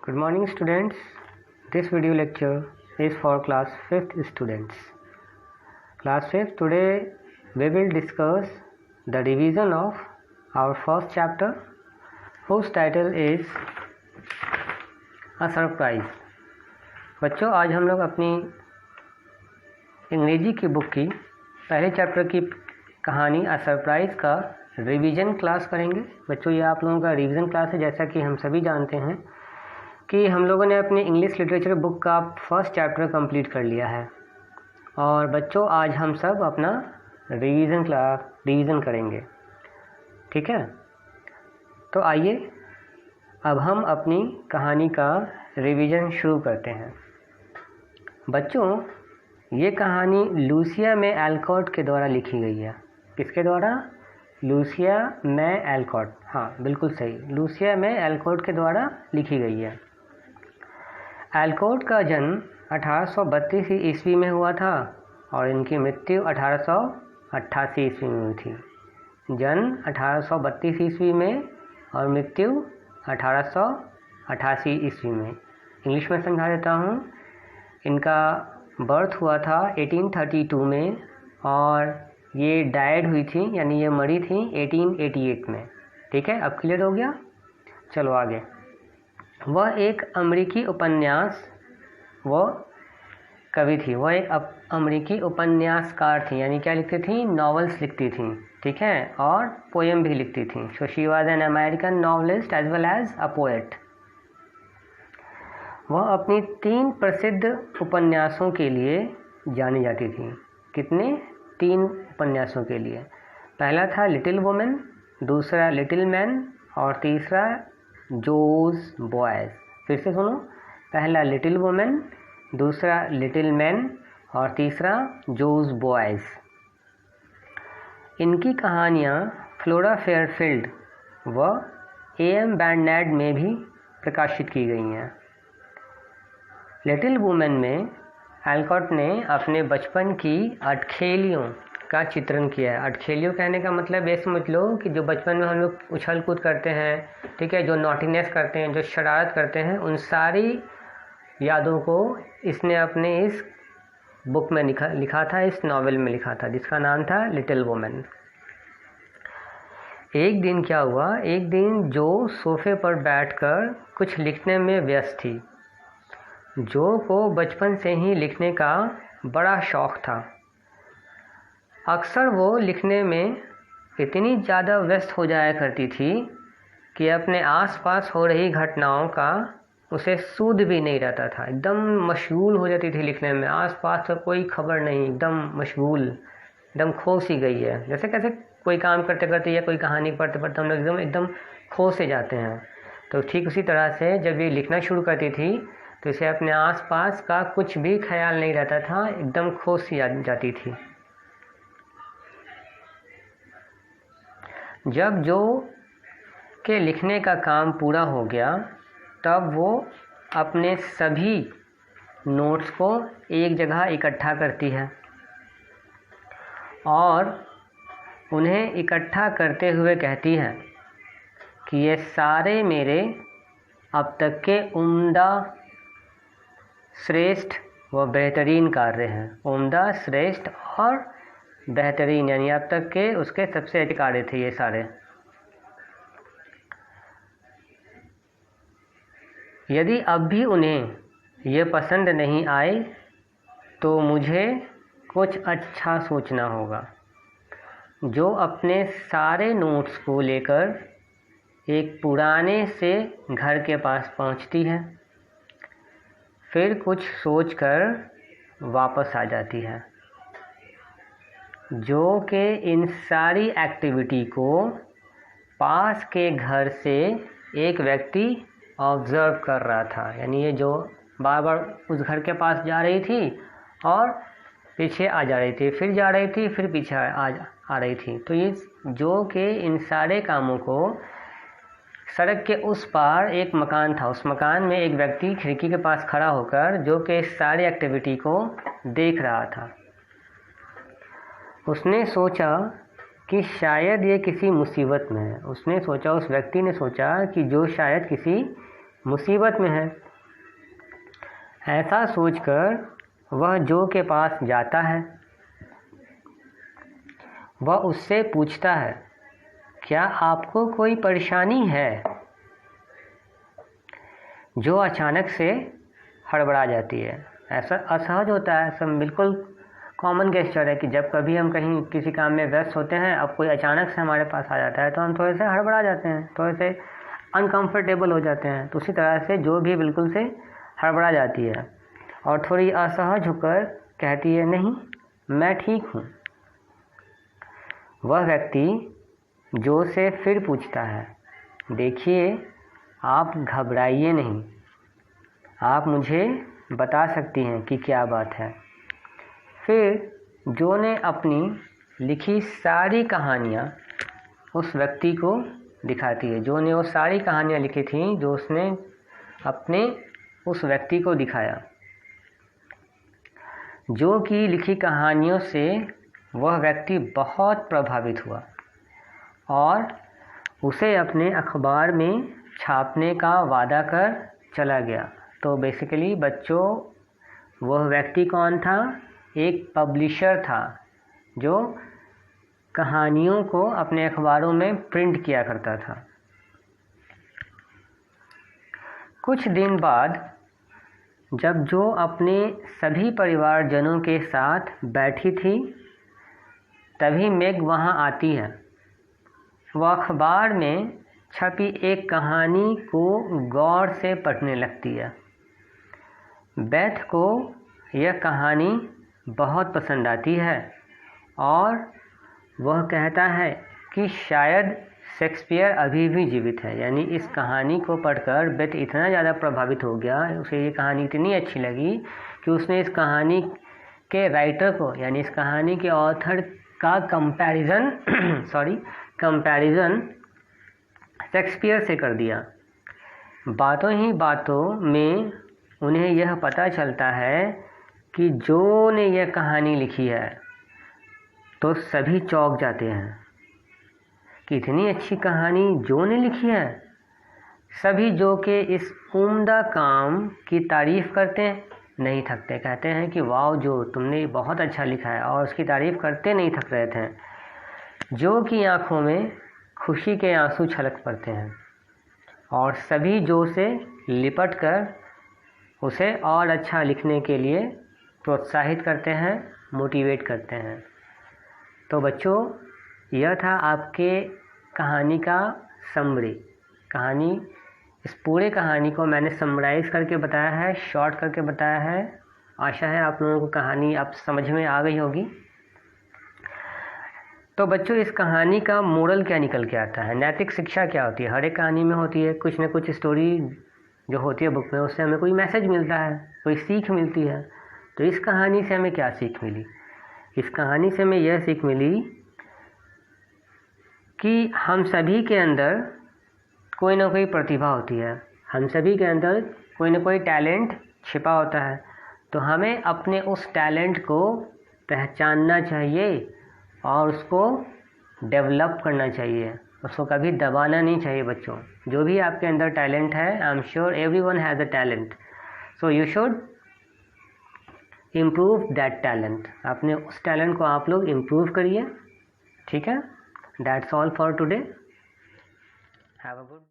Good morning students. This video lecture is for class 5th students. Class 5th, today we will discuss the revision of our first chapter whose title is A Surprise. बच्चों, आज हम लोग अपनी अंग्रेजी की book की पहले chapter की कहानी अ सरप्राइज़ का रिवीजन क्लास करेंगे। बच्चों, ये आप लोगों का रिवीजन क्लास है। जैसा कि हम सभी जानते हैं कि हम लोगों ने अपनी इंग्लिश लिटरेचर बुक का फर्स्ट चैप्टर कंप्लीट कर लिया है और बच्चों आज हम सब अपना रिवीजन करेंगे। ठीक है, तो आइए अब हम अपनी कहानी का रिवीजन शुरू करते हैं। बच्चों, ये कहानी लूसिया में एल्कॉट के द्वारा लिखी गई है। किसके द्वारा? लूसिया में एल्कॉट। हाँ, बिल्कुल सही, लूसिया में एल्कॉट के द्वारा लिखी गई है। एल्कॉट का जन्म 1832 ईस्वी में हुआ था और इनकी मृत्यु 1888 ईस्वी में हुई थी। जन्म 1832 ईस्वी में और मृत्यु 1888 ईस्वी में। इंग्लिश में समझा देता हूँ। इनका बर्थ हुआ था 1832 में और ये डाइड हुई थी, यानी ये मरी थी 1888 में। ठीक है, अब क्लियर हो गया। चलो आगे। वह एक अमेरिकी उपन्यास व कवि थी। वह एक अमेरिकी उपन्यासकार थी, यानी क्या लिखती थी? नॉवेल्स लिखती थी। ठीक है, और पोएम भी लिखती थी। So she was an American novelist as well as a poet. वह अपनी 3 प्रसिद्ध उपन्यासों के लिए जानी जाती थी। कितने? 3 उपन्यासों के लिए। पहला था लिटिल वुमेन, दूसरा लिटिल मैन और तीसरा जोज बॉयज़। फिर से सुनो, पहला लिटिल वुमेन, दूसरा लिटिल मैन और तीसरा जोज बॉयज़। इनकी कहानियाँ फ्लोरा फेयरफील्ड व A.M. बैरनैड में भी प्रकाशित की गई हैं। लिटिल वुमेन में एल्कॉट ने अपने बचपन की अटखेलियों का चित्रण किया है। अटखेलियों कहने का मतलब ये समझ लो कि जो बचपन में हम लोग उछल कूद करते हैं, ठीक है, जो नॉटीनेस करते हैं, जो शरारत करते हैं, उन सारी यादों को इसने अपने इस बुक में लिखा था, इस नॉवेल में लिखा था, जिसका नाम था लिटिल वुमेन। एक दिन क्या हुआ? एक दिन जो सोफे पर बैठकर कुछ लिखने में व्यस्त थी। जो को बचपन से ही लिखने का बड़ा शौक़ था। अक्सर वो लिखने में इतनी ज़्यादा व्यस्त हो जाया करती थी कि अपने आसपास हो रही घटनाओं का उसे सूद भी नहीं रहता था। एकदम मशगूल हो जाती थी लिखने में, आसपास का कोई खबर नहीं, एकदम मशगूल, एकदम खो सी गई है। जैसे कैसे कोई काम करते करते या कोई कहानी पढ़ते पढ़ते हम लोग एकदम खो से जाते हैं, तो ठीक उसी तरह से जब ये लिखना शुरू करती थी तो इसे अपने आसपास का कुछ भी ख्याल नहीं रहता था, एकदम खो सी जाती थी। जब जो के लिखने का काम पूरा हो गया तब वो अपने सभी नोट्स को एक जगह इकट्ठा करती है और उन्हें इकट्ठा करते हुए कहती है कि ये सारे मेरे अब तक के उम्दा, श्रेष्ठ व बेहतरीन कार्य हैं। उम्दा, श्रेष्ठ और बेहतरीन, यानी अब तक के उसके सबसे अच्छे कार्य थे ये सारे। यदि अब भी उन्हें ये पसंद नहीं आए तो मुझे कुछ अच्छा सोचना होगा। जो अपने सारे नोट्स को लेकर एक पुराने से घर के पास पहुंचती है, फिर कुछ सोचकर वापस आ जाती है। जो कि इन सारी एक्टिविटी को पास के घर से एक व्यक्ति ऑब्ज़र्व कर रहा था, यानी ये जो बार बार उस घर के पास जा रही थी और पीछे आ जा रही थी, फिर जा रही थी, फिर पीछे आ रही थी। तो ये जो कि इन सारे कामों को, सड़क के उस पार एक मकान था, उस मकान में एक व्यक्ति खिड़की के पास खड़ा होकर जो कि इस सारी एक्टिविटी को देख रहा था। उसने सोचा कि शायद ये किसी मुसीबत में है। उसने सोचा, उस व्यक्ति ने सोचा कि जो शायद किसी मुसीबत में है। ऐसा सोचकर वह जो के पास जाता है। वह उससे पूछता है, क्या आपको कोई परेशानी है? जो अचानक से हड़बड़ा जाती है। ऐसा असहज होता है, सब बिल्कुल कॉमन गेस्चर है कि जब कभी हम कहीं किसी काम में व्यस्त होते हैं, अब कोई अचानक से हमारे पास आ जाता है तो हम थोड़े से हड़बड़ा जाते हैं, थोड़े से अनकंफर्टेबल हो जाते हैं। तो उसी तरह से जो भी बिल्कुल से हड़बड़ा जाती है और थोड़ी असहज होकर कहती है, नहीं मैं ठीक हूँ। वह व्यक्ति जो से फिर पूछता है, देखिए आप घबराइए नहीं, आप मुझे बता सकती हैं कि क्या बात है। फिर जो ने अपनी लिखी सारी कहानियाँ उस व्यक्ति को दिखाती है। जो ने वो सारी कहानियाँ लिखी थी जो उसने अपने उस व्यक्ति को दिखाया। जो की लिखी कहानियों से वह व्यक्ति बहुत प्रभावित हुआ और उसे अपने अखबार में छापने का वादा कर चला गया। तो बेसिकली बच्चों, वह व्यक्ति कौन था? एक पब्लिशर था जो कहानियों को अपने अखबारों में प्रिंट किया करता था। कुछ दिन बाद जब जो अपने सभी परिवारजनों के साथ बैठी थी, तभी मेग वहाँ आती है। वह अखबार में छपी एक कहानी को गौर से पढ़ने लगती है। बेथ को यह कहानी बहुत पसंद आती है और वह कहता है कि शायद शेक्सपियर अभी भी जीवित है। यानी इस कहानी को पढ़कर बेथ इतना ज़्यादा प्रभावित हो गया, उसे ये कहानी इतनी अच्छी लगी कि उसने इस कहानी के राइटर को, यानी इस कहानी के ऑथर का कंपैरिजन शेक्सपियर से कर दिया। बातों ही बातों में उन्हें यह पता चलता है कि जो ने यह कहानी लिखी है, तो सभी चौंक जाते हैं कि इतनी अच्छी कहानी जो ने लिखी है। सभी जो के इस उम्दा काम की तारीफ़ करते नहीं थकते, कहते हैं कि वाह जो तुमने बहुत अच्छा लिखा है, और उसकी तारीफ़ करते नहीं थक रहे थे। जो की आंखों में खुशी के आंसू छलक पड़ते हैं और सभी जो से लिपट कर उसे और अच्छा लिखने के लिए प्रोत्साहित करते हैं, मोटिवेट करते हैं। तो बच्चों, यह था आपके कहानी का समरी। कहानी, इस पूरे कहानी को मैंने समराइज़ करके बताया है, शॉर्ट करके बताया है। आशा है आप लोगों को कहानी अब समझ में आ गई होगी। तो बच्चों, इस कहानी का मोरल क्या निकल के आता है? नैतिक शिक्षा क्या होती है? हर एक कहानी में होती है, कुछ न कुछ स्टोरी जो होती है बुक में, उससे हमें कोई मैसेज मिलता है, कोई सीख मिलती है। तो इस कहानी से हमें क्या सीख मिली? इस कहानी से हमें यह सीख मिली कि हम सभी के अंदर कोई ना कोई प्रतिभा होती है, हम सभी के अंदर कोई ना कोई टैलेंट छिपा होता है। तो हमें अपने उस टैलेंट को पहचानना चाहिए और उसको डेवलप करना चाहिए, उसको कभी दबाना नहीं चाहिए। बच्चों, जो भी आपके अंदर टैलेंट है, I am sure everyone has a talent, so you should improve that talent. अपने उस टैलेंट को आप लोग इम्प्रूव करिए, ठीक है? That's all for today. Have a good